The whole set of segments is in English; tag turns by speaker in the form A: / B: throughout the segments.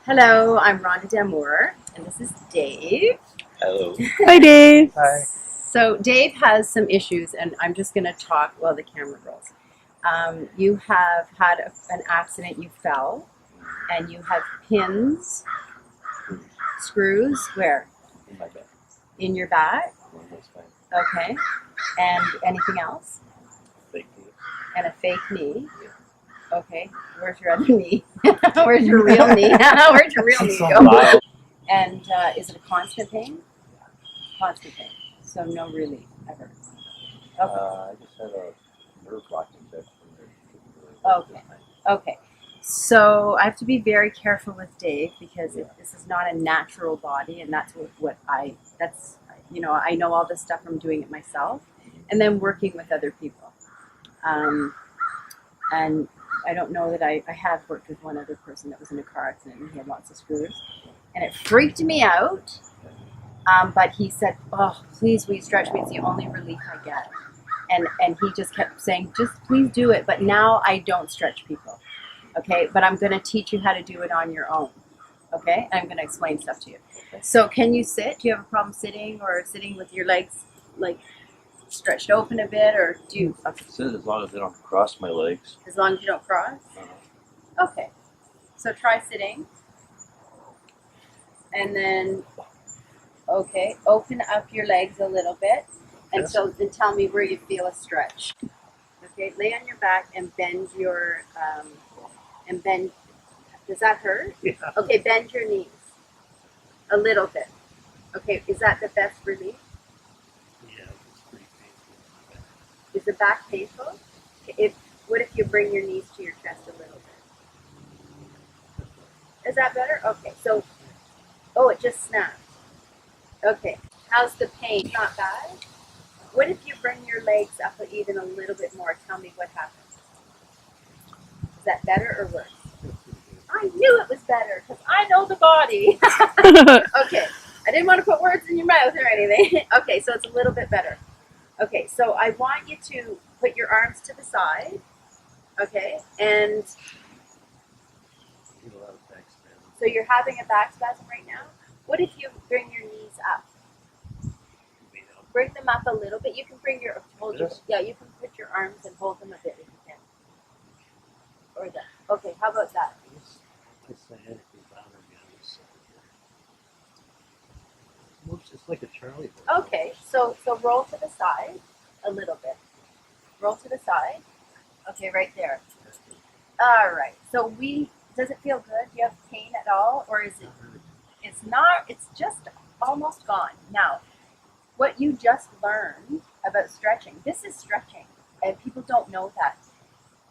A: Hello, I'm Rhonda Damour, and this is Dave.
B: Hello.
C: Hi, Dave.
B: Hi.
A: So Dave has some issues, and I'm just going to talk while the camera rolls. You have had an accident, you fell, and you have pins, screws, where?
B: In my bed.
A: In your back?
B: One was fine.
A: Okay. And anything else?
B: Fake knee.
A: And a fake knee? Okay. Where's your other knee? Where's your real knee? Where's your real knee go?
B: Mild.
A: And is it a constant pain? Constant pain. So no relief ever. Okay.
B: I just had a nerve block infection.
A: Okay. Okay. So I have to be very careful with Dave because this is not a natural body, and that's I know all this stuff from doing it myself, and then working with other people. And I don't know that I have worked with one other person that was in a car accident and he had lots of screws, and it freaked me out. But he said, "Oh, please, will you stretch me? It's the only relief I get." And he just kept saying, "Just please do it." But now I don't stretch people, okay? But I'm going to teach you how to do it on your own, okay? And I'm going to explain stuff to you. So can you sit? Do you have a problem sitting or sitting with your legs like stretched open a bit, or do you? Okay.
B: Sit as long as I don't cross my legs.
A: As long as you don't cross. Okay. So try sitting, and then okay, open up your legs a little bit. And and tell me where you feel a stretch. Okay, lay on your back and bend your, does that hurt?
B: Yeah.
A: Okay, bend your knees a little bit. Okay, is that the best relief?
B: Yeah, it's pretty painful.
A: Is the back painful? Okay, what if you bring your knees to your chest a little bit? Is that better? Okay, so, oh, it just snapped. Okay, how's the pain? Not bad? What if you bring your legs up even a little bit more? Tell me what happens. Is that better or worse? I knew it was better because I know the body. Okay, I didn't want to put words in your mouth or anything. Okay, so it's a little bit better. Okay, so I want you to put your arms to the side. Okay, and so you're having a back spasm right now. What if you bring your knees up? Bring them up a little bit. You can bring you can put your arms and hold them a bit if you can. Or that. Okay, how about that?
B: It's like a Charlie horse.
A: Okay, so roll to the side a little bit. Roll to the side. Okay, right there. All right. So does it feel good? Do you have pain at all, or is it? It's not. It's just almost gone now. What you just learned about stretching, this is stretching, and people don't know that.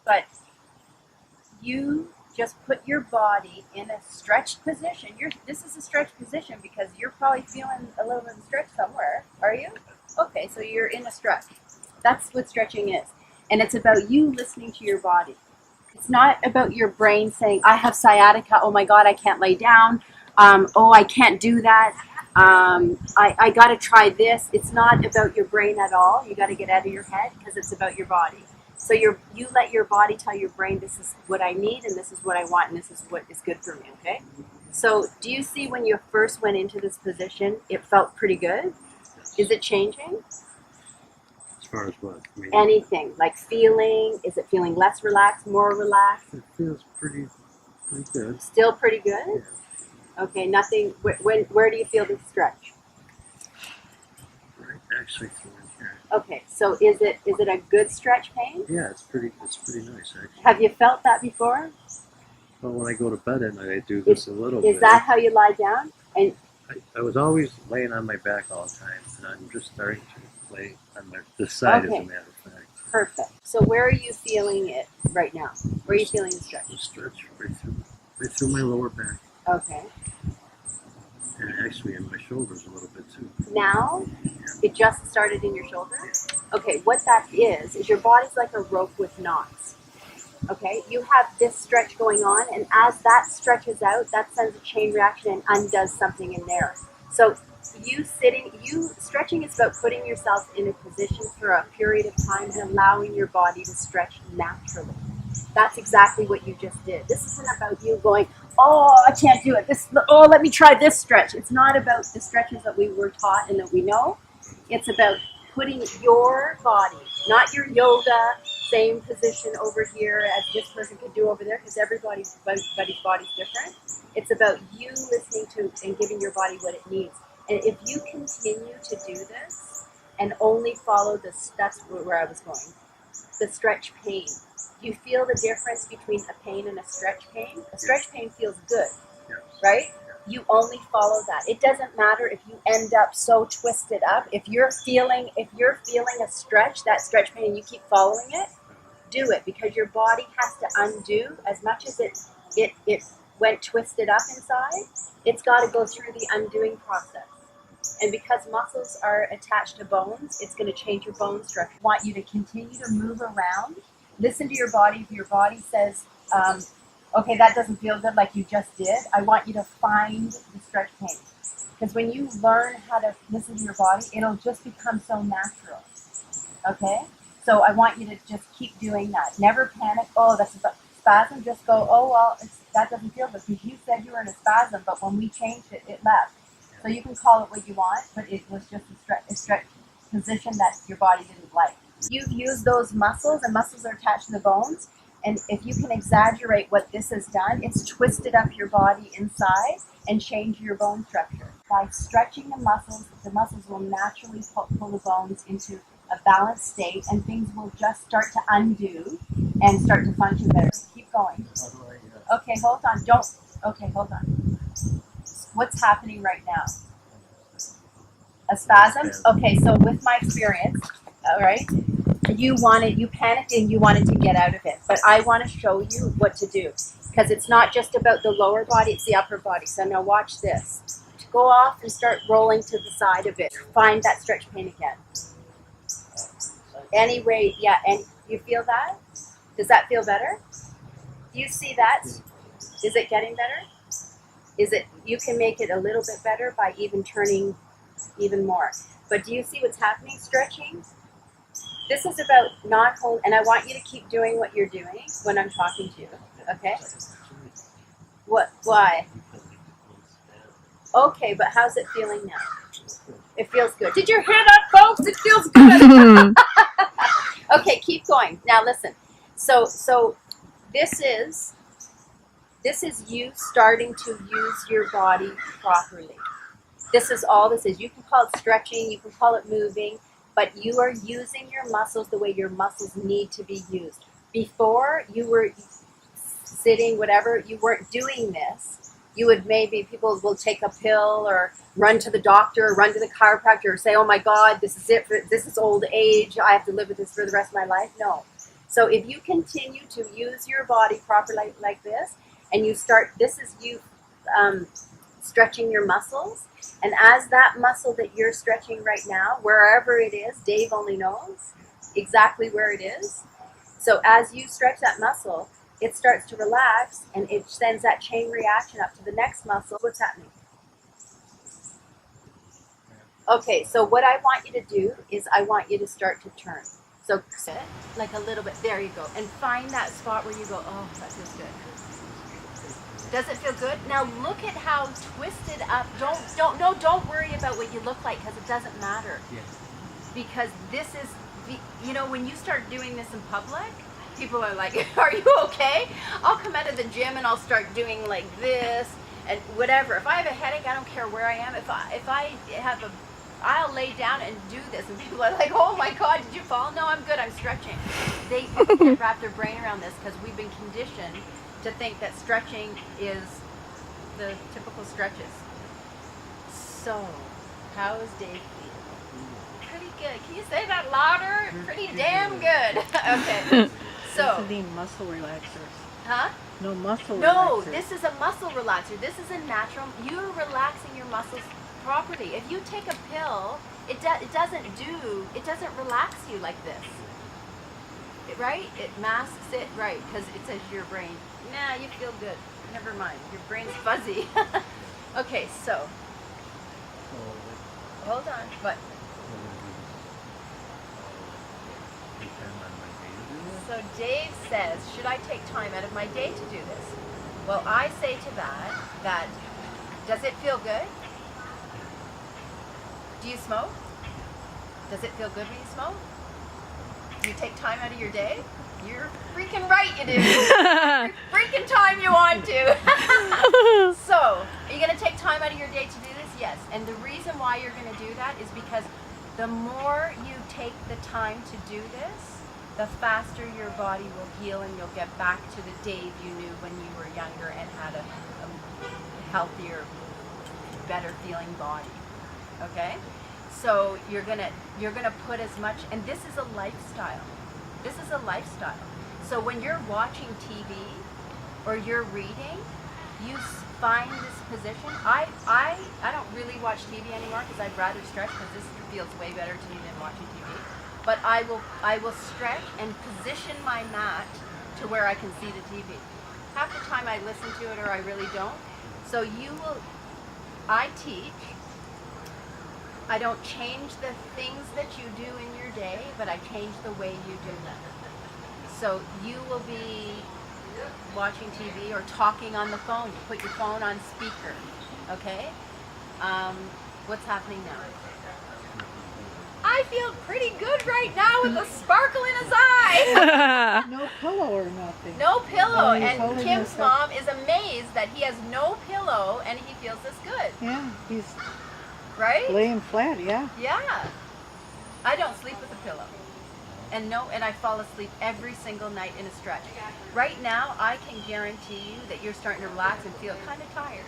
A: But you just put your body in a stretched position. This is a stretched position because you're probably feeling a little bit of stretch somewhere. Are you? Okay, so you're in a stretch. That's what stretching is. And it's about you listening to your body. It's not about your brain saying, I have sciatica, oh my God, I can't lay down. Oh, I can't do that. I got to try this. It's not about your brain at all. You got to get out of your head because it's about your body. So you let your body tell your brain, this is what I need and this is what I want and this is what is good for me, okay? So do you see when you first went into this position, it felt pretty good? Is it changing?
B: As far as what?
A: Anything, like feeling, is it feeling less relaxed, more relaxed?
B: It feels pretty good.
A: Still pretty good?
B: Yeah.
A: Okay, nothing, where do you feel the stretch?
B: Right, actually through in here.
A: Okay, so is it a good stretch pain?
B: Yeah, it's pretty nice actually.
A: Have you felt that before?
B: Well, when I go to bed at night, I do this a little bit.
A: Is that how you lie down? And
B: I was always laying on my back all the time, and I'm just starting to lay on this side, as a matter of fact.
A: Perfect. So where are you feeling it right now? Where are you feeling the stretch?
B: The stretch right through my lower back.
A: Okay.
B: And actually in my shoulders a little bit too.
A: Now? It just started in your shoulder? Okay, what that is your body's like a rope with knots. Okay? You have this stretch going on, and as that stretches out, that sends a chain reaction and undoes something in there. So stretching is about putting yourself in a position for a period of time and allowing your body to stretch naturally. That's exactly what you just did. This isn't about you going, oh, I can't do it. Let me try this stretch. It's not about the stretches that we were taught and that we know. It's about putting your body, not your yoga, same position over here as this person could do over there, because everybody's body's different. It's about you listening to and giving your body what it needs. And if you continue to do this and only follow this, that's where I was going. The stretch pain. You feel the difference between a pain and a stretch pain? A stretch pain feels good, right? You only follow that. It doesn't matter if you end up so twisted up. If you're feeling a stretch, that stretch pain, and you keep following it, do it, because your body has to undo as much as it went twisted up inside. It's got to go through the undoing process. And because muscles are attached to bones, it's going to change your bone structure. I want you to continue to move around. Listen to your body. If your body says, okay, that doesn't feel good like you just did, I want you to find the stretch pain. Because when you learn how to listen to your body, it'll just become so natural. Okay? So I want you to just keep doing that. Never panic. Oh, that's a spasm. Just go, oh, well, that doesn't feel good. Because you said you were in a spasm, but when we changed it, it left. So you can call it what you want, but it was just a stretch position that your body didn't like. You've used those muscles, and muscles are attached to the bones. And if you can exaggerate what this has done, it's twisted up your body inside and changed your bone structure. By stretching the muscles will naturally pull the bones into a balanced state, and things will just start to undo and start to function better. Keep going. Okay, hold on. Hold on. What's happening right now? A spasm? Okay, so with my experience, all right, you panicked and you wanted to get out of it. But I want to show you what to do, because it's not just about the lower body, it's the upper body. So now watch this. Go off and start rolling to the side of it. Find that stretch pain again. Anyway, yeah, and you feel that? Does that feel better? Do you see that? Is it getting better? You can make it a little bit better by even turning even more. But do you see what's happening? Stretching. This is about not hold, and I want you to keep doing what you're doing when I'm talking to you. Okay? What? Why? Okay, but how's it feeling now? It feels good. Did you hear that, folks? It feels good. Okay, keep going. Now listen. So this is you starting to use your body properly. This is all this is. You can call it stretching, you can call it moving, but you are using your muscles the way your muscles need to be used. Before you were sitting, whatever, you weren't doing this. You would people will take a pill or run to the doctor or run to the chiropractor or say, oh my God, this is it, this is old age, I have to live with this for the rest of my life. No. So if you continue to use your body properly like this, and you start, this is you stretching your muscles. And as that muscle that you're stretching right now, wherever it is, Dave only knows exactly where it is. So as you stretch that muscle, it starts to relax, and it sends that chain reaction up to the next muscle. What's happening? Okay, so what I want you to do is I want you to start to turn. So sit like a little bit. There you go. And find that spot where you go, oh, that feels good. Does it feel good? Now look at how twisted up. Don't worry about what you look like, because it doesn't matter. Yes. Because this is, when you start doing this in public, people are like, are you okay? I'll come out of the gym and I'll start doing like this and whatever. If I have a headache, I don't care where I am. If I have I'll lay down and do this, and people are like, oh my God, did you fall? No, I'm good, I'm stretching. They can't wrap their brain around this, because we've been conditioned to think that stretching is the typical stretches. So, how is Dave feeling? Pretty good. Can you say that louder? Pretty damn good. Okay. So.
C: This is the muscle relaxers.
A: Huh?
C: No muscle relaxers.
A: No, this is a muscle relaxer. This is a natural. You're relaxing your muscles properly. If you take a pill, it doesn't relax you like this. Right? It masks it, right, because it says your brain, nah, you feel good. Never mind. Your brain's fuzzy. Okay, so. Hold on. What? So Dave says, should I take time out of my day to do this? Well, I say to that, does it feel good? Do you smoke? Does it feel good when you smoke? Do you take time out of your day? You're freaking right you do. Every freaking time you want to. So, are you going to take time out of your day to do this? Yes. And the reason why you're going to do that is because the more you take the time to do this, the faster your body will heal and you'll get back to the Dave you knew when you were younger and had a healthier, better feeling body. Okay? So you're gonna put as much, and this is a lifestyle. This is a lifestyle. So when you're watching TV or you're reading, you find this position. I don't really watch TV anymore because I'd rather stretch because this feels way better to me than watching TV. But I will stretch and position my mat to where I can see the TV. Half the time I listen to it or I really don't. So I teach. I don't change the things that you do in your day, but I change the way you do them. So you will be watching TV or talking on the phone. You put your phone on speaker, okay? What's happening now? I feel pretty good right now with a sparkle in his eye.
C: No pillow or nothing.
A: No pillow,
C: Oh, he's
A: and
C: holding
A: Kim's
C: this up.
A: mom is amazed that he has no pillow and he feels this good,
C: Yeah, he's
A: right?
C: laying flat, yeah.
A: Yeah. I don't sleep with a pillow. And I fall asleep every single night in a stretch. Right now, I can guarantee you that you're starting to relax and feel kind of tired.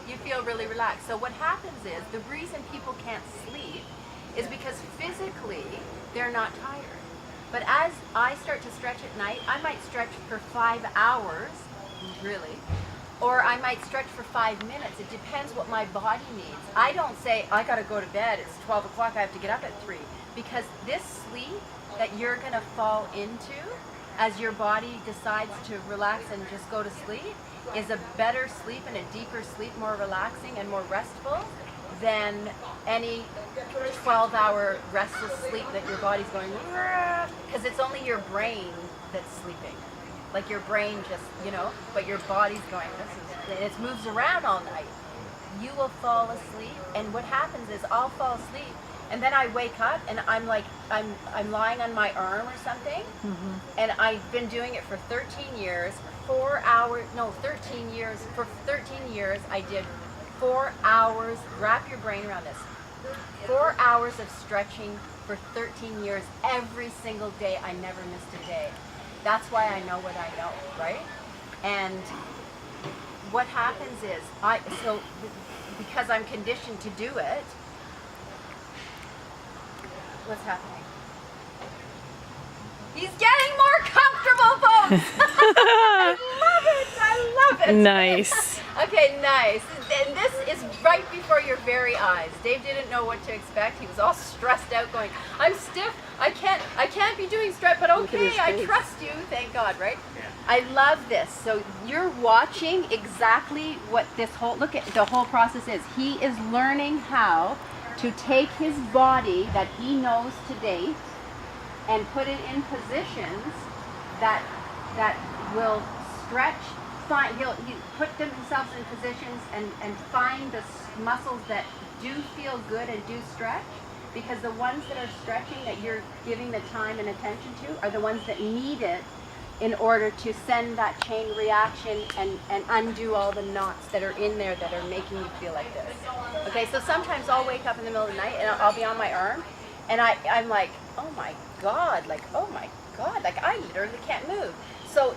A: You feel really relaxed. So what happens is, the reason people can't sleep is because physically they're not tired. But as I start to stretch at night, I might stretch for 5 hours, really, or I might stretch for 5 minutes. It depends what my body needs. I don't say, I gotta go to bed, it's 12 o'clock, I have to get up at 3. Because this sleep that you're gonna fall into as your body decides to relax and just go to sleep is a better sleep and a deeper sleep, more relaxing and more restful than any 12-hour restless sleep that your body's going, because it's only your brain that's sleeping. Like your brain just, but your body's going, and it moves around all night. You will fall asleep, and what happens is I'll fall asleep, and then I wake up, and I'm like, I'm lying on my arm or something, and I've been doing it for 13 years, 13 years, for 13 years I did 4 hours, wrap your brain around this, 4 hours of stretching for 13 years, every single day. I never missed a day. That's why I know what I know, right? And what happens is, because I'm conditioned to do it, what's happening? He's getting more comfortable, folks! I love it!
D: Nice.
A: Okay, nice. And this is right before your very eyes. Dave didn't know what to expect. He was all stressed out going, I'm stiff, I can't be doing stretch, but okay, I trust you, thank God, right? Yeah. I love this. So you're watching exactly what look at the whole process is. He is learning how to take his body that he knows to date and put it in positions that will stretch. He'll put themselves in positions and find the muscles that do feel good and do stretch, because the ones that are stretching that you're giving the time and attention to are the ones that need it in order to send that chain reaction and undo all the knots that are in there that are making you feel like this. Okay, so sometimes I'll wake up in the middle of the night and I'll be on my arm and I'm like, oh my God, like I literally can't move. So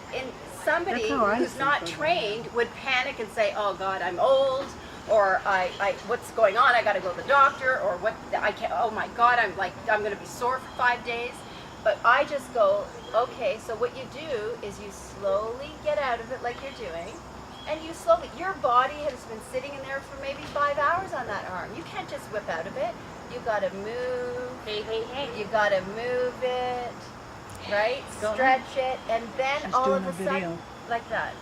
A: somebody who's not trained would panic and say, oh God, I'm old, or I what's going on? I gotta go to the doctor, or what, I can't, oh my God, I'm gonna be sore for 5 days. But I just go, okay, so what you do is you slowly get out of it like you're doing, and your body has been sitting in there for maybe 5 hours on that arm. You can't just whip out of it. You gotta move, you gotta move it, right? Stretch it, and then all of a sudden, like that,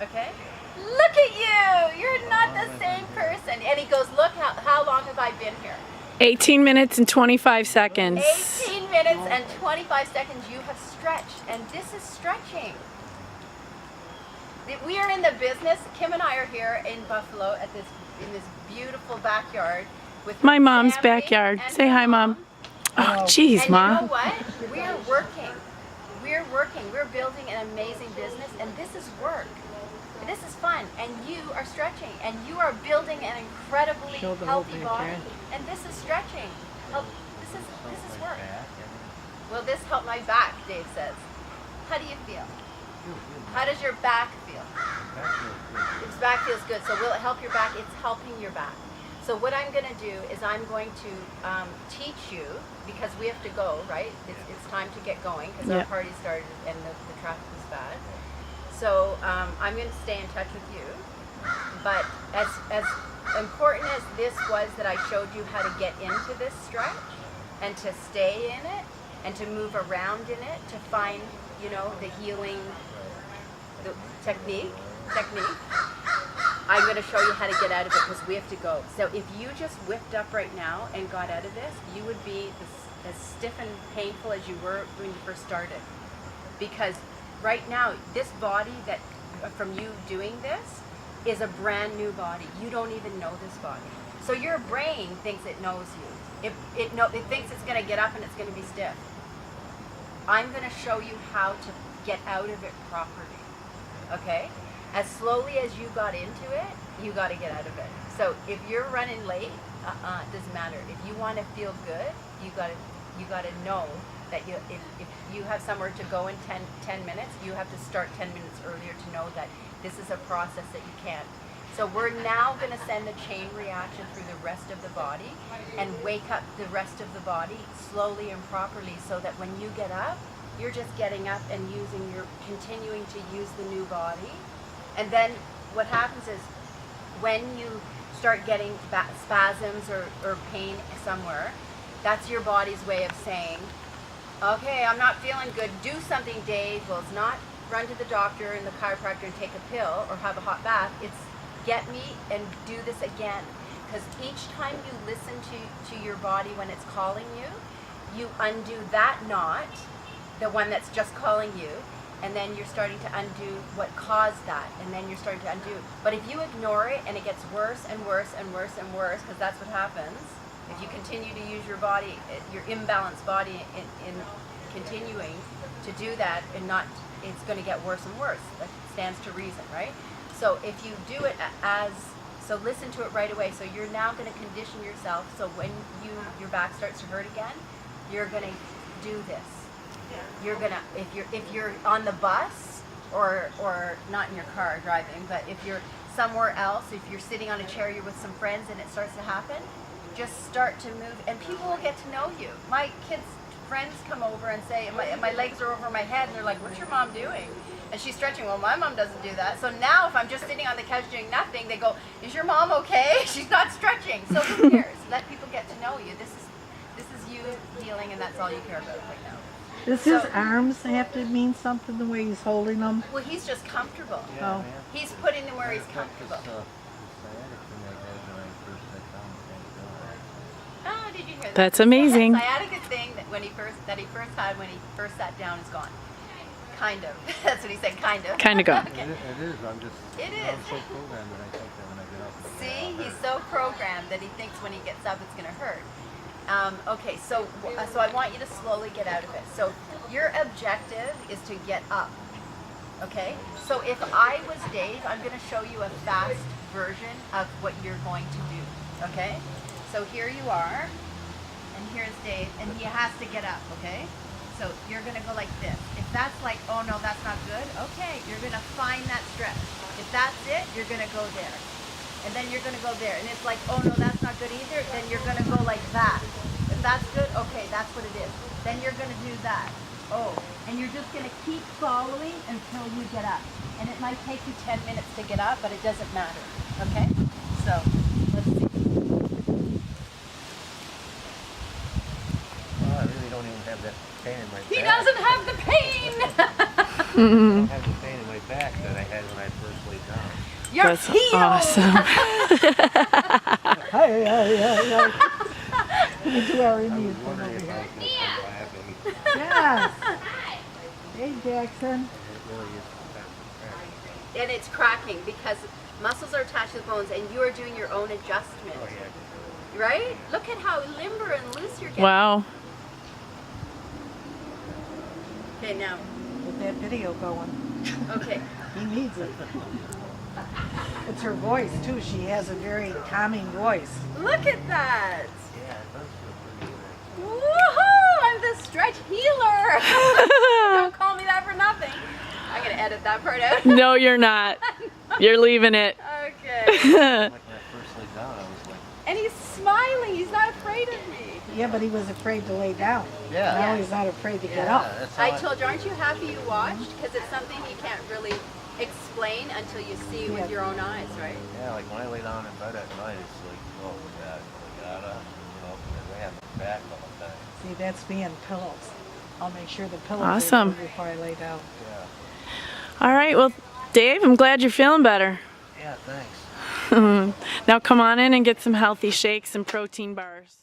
A: okay? Look at you! You're not the same person. And he goes, look, how long have I been here?
D: 18 minutes and 25 seconds.
A: 18 minutes and 25 seconds you have stretched, and this is stretching. We are in the business. Kim and I are here in Buffalo at this in this beautiful backyard with
D: My
A: her
D: mom's
A: family
D: backyard.
A: and
D: Say
A: her
D: hi, Mom. Oh, jeez,
A: And you know
D: Ma.
A: what? We're working. We're working. We're building an amazing business, and this is work. This is fun, and you are stretching, and you are building an incredibly
C: Show the whole
A: healthy body,
C: backyard.
A: and this is stretching. This is work. Will this help my back? Dave says. How do you feel? How does your back feel? His back feels good. So will it help your back? It's helping your back. So what I'm going to do is I'm going to teach you, because we have to go, right? It's time to get going because our
D: Yeah.
A: party started and the traffic was bad. So I'm going to stay in touch with you. But as important as this was that I showed you how to get into this stretch and to stay in it and to move around in it to find, you know, the healing the technique. I'm going to show you how to get out of it because we have to go. So if you just whipped up right now and got out of this, you would be as stiff and painful as you were when you first started. Because right now, this body that from you doing this is a brand new body. You don't even know this body. So your brain thinks it knows you. It thinks it's going to get up and it's going to be stiff. I'm going to show you how to get out of it properly. Okay? As slowly as you got into it, you got to get out of it. So if you're running late, it doesn't matter. If you want to feel good, you got to know that if you have somewhere to go in 10 minutes, you have to start 10 minutes earlier to know that this is a process that you can't. So we're now going to send the chain reaction through the rest of the body and wake up the rest of the body slowly and properly so that when you get up, you're just getting up and continuing to use the new body. And then what happens is when you start getting spasms or pain somewhere, that's your body's way of saying, okay, I'm not feeling good, do something, Dave. Well, it's not run to the doctor and the chiropractor and take a pill or have a hot bath. It's get me and do this again. Because each time you listen to your body when it's calling you, you undo that knot, the one that's just calling you, and then you're starting to undo what caused that, and then you're starting to undo. But if you ignore it and it gets worse and worse and worse and worse, because that's what happens, if you continue to use your body, your imbalanced body in continuing to do that and not, it's going to get worse and worse. That stands to reason, right? So if you do it so listen to it right away. So you're now going to condition yourself. So when your back starts to hurt again, you're going to do this. You're gonna if you're on the bus or not in your car driving, but if you're somewhere else, if you're sitting on a chair, you're with some friends and it starts to happen, just start to move and people will get to know you. My kids' friends come over and say, my legs are over my head, and they're like, what's your mom doing? And she's stretching. Well, my mom doesn't do that. So now if I'm just sitting on the couch doing nothing, they go, is your mom okay? She's not stretching. So who cares? Let people get to know you. This is you healing, and that's all you care about right now.
C: Does his arms have to mean something the way he's holding them?
A: Well, he's just comfortable.
C: Oh.
A: He's putting them where he's comfortable. Oh, did you hear that?
D: That's amazing.
A: The sciatica thing that he first had when he first sat down is gone. Kind of. That's what he said. Kind of.
D: Kind of gone.
A: Okay.
B: It is. I'm just.
A: It is.
B: I'm so programmed that I think that when I get up.
A: See, he's so programmed that he thinks when he gets up it's going to hurt. Okay, so I want you to slowly get out of it. So your objective is to get up. Okay? So if I was Dave, I'm going to show you a fast version of what you're going to do. Okay? So here you are, and here's Dave, and he has to get up. Okay? So you're going to go like this. If that's like, oh no, that's not good, okay, you're going to find that stretch. If that's it, you're going to go there. And then you're going to go there. And it's like, oh no, that's not good either, then you're going to go like that. If that's good, okay, that's what it is. Then you're going to do that. Oh, and you're just going to keep following until you get up. And it might take you 10 minutes to get up, but it doesn't matter. Okay? So, let's see.
B: Oh, I really don't even have that pain in my back.
A: He doesn't have the pain!
B: I don't have the pain in my back that I had when I first laid down.
A: You're
D: That's
A: healed!
D: awesome.
C: Hey. We do our
B: I was
C: Indian thing
B: wondering
C: over
B: if I
C: here.
B: was laughing.
C: Yes. Hey, Jackson.
B: It really is fantastic.
A: and it's cracking because muscles are attached to the bones, and you are doing your own adjustment.
B: Oh, yeah.
A: Right? Look at how limber and loose you're getting.
D: Wow.
A: Okay, now.
C: Get that video going.
A: Okay.
C: He needs it. It's her voice too. She has a very calming voice.
A: Look at that.
B: Yeah, it does feel pretty good.
A: Woohoo! I'm the stretch healer. Don't call me that for nothing. I'm gonna edit that part out.
D: No, you're not. You're leaving it.
A: Okay.
B: Like when I first laid down, I was like,
A: And he's smiling. He's not afraid of me.
C: Yeah, but he was afraid to lay down.
B: yeah.
C: Now he's not afraid to get
B: Yeah,
C: up.
B: that's how
A: I told you, aren't you happy you watched? Because it's something you can't really explain until you see it with
C: Yeah.
A: your own eyes, right?
B: Yeah, like when I lay down in bed at night, it's like, oh God, I gotta, because I have my back all the time.
C: See, that's me and pillows. I'll make sure the pillows
D: Awesome.
C: are good before I lay down.
B: Yeah.
D: All right. Well, Dave, I'm glad you're feeling better.
B: Yeah, thanks.
D: Now come on in and get some healthy shakes and protein bars.